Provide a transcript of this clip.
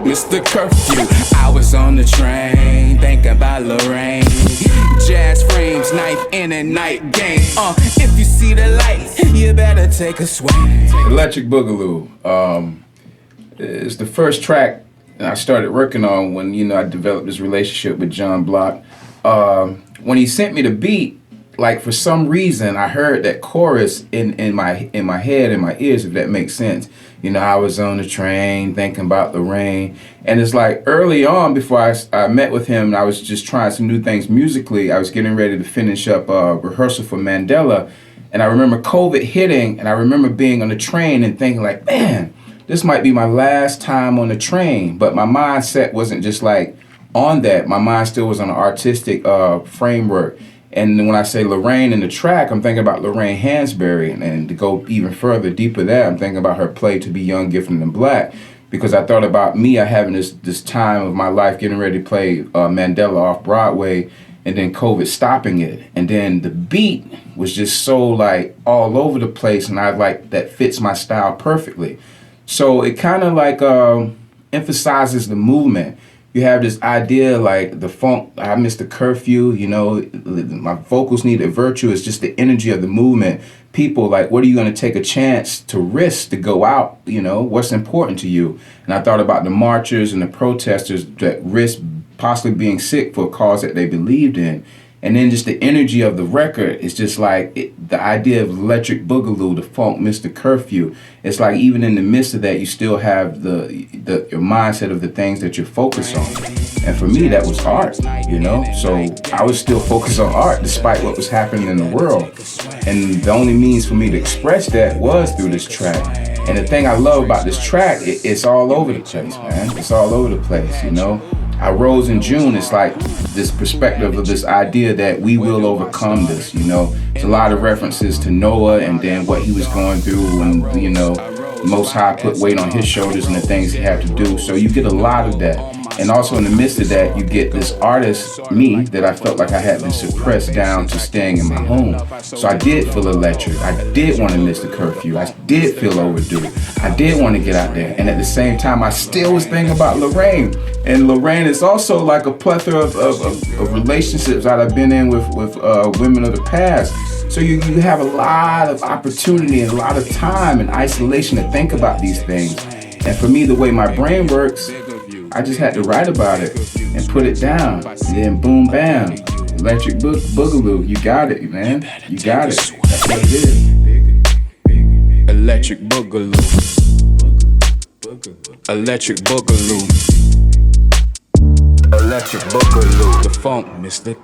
Mr. Curfew. I was on the train, thinking about Lorraine. Jazz frames, knife in and night game. If you see the light, you better take a swing. Electric Boogaloo is the first track I started working on when, you know, I developed this relationship with Jon Blok. When he sent me the beat, like for some reason I heard that chorus in my head, in my ears, if that makes sense. You know, I was on the train thinking about the rain. And it's like early on, before I met with him, I was just trying some new things musically. I was getting ready to finish up rehearsal for Mandela. And I remember COVID hitting, and I remember being on the train and thinking like, man, this might be my last time on the train. But my mindset wasn't just like on that. My mind still was on an artistic framework. And when I say Lorraine in the track, I'm thinking about Lorraine Hansberry. And to go even further, deeper there, I'm thinking about her play To Be Young, Gifted, and Black. Because I thought about me having this time of my life getting ready to play Mandela off Broadway, and then COVID stopping it. And then the beat was just so like all over the place, and I like that fits my style perfectly. So it kind of like emphasizes the movement. You have this idea like the funk, I miss the curfew, you know, my vocals need a virtue. It's just the energy of the movement. People like, what are you going to take a chance to risk to go out? You know, what's important to you? And I thought about the marchers and the protesters that risk possibly being sick for a cause that they believed in. And then just the energy of the record is just like the idea of electric boogaloo, the funk, Mr. Curfew. It's like even in the midst of that, you still have your mindset of the things that you're focused on. And for me, that was art, you know? So I was still focused on art despite what was happening in the world. And the only means for me to express that was through this track. And the thing I love about this track, it's all over the place, man. It's all over the place, you know? I Rose in June, it's like this perspective of this idea that we will overcome this, you know. There's a lot of references to Noah and then what he was going through, and, you know, Most High put weight on his shoulders and the things he had to do. So you get a lot of that. And also in the midst of that, you get this artist, me, that I felt like I had been suppressed down to staying in my home. So I did feel electric. I did want to miss the curfew. I did feel overdue. I did want to get out there. And at the same time, I still was thinking about Lorraine. And Lorraine is also like a plethora of relationships that I've been in with women of the past. So you have a lot of opportunity and a lot of time and isolation to think about these things. And for me, the way my brain works, I just had to write about it and put it down. And then boom, bam, electric boogaloo. You got it, man. You got it. That's what it is. Electric Boogaloo. Electric Boogaloo. Electric Boogaloo. The funk, Mr.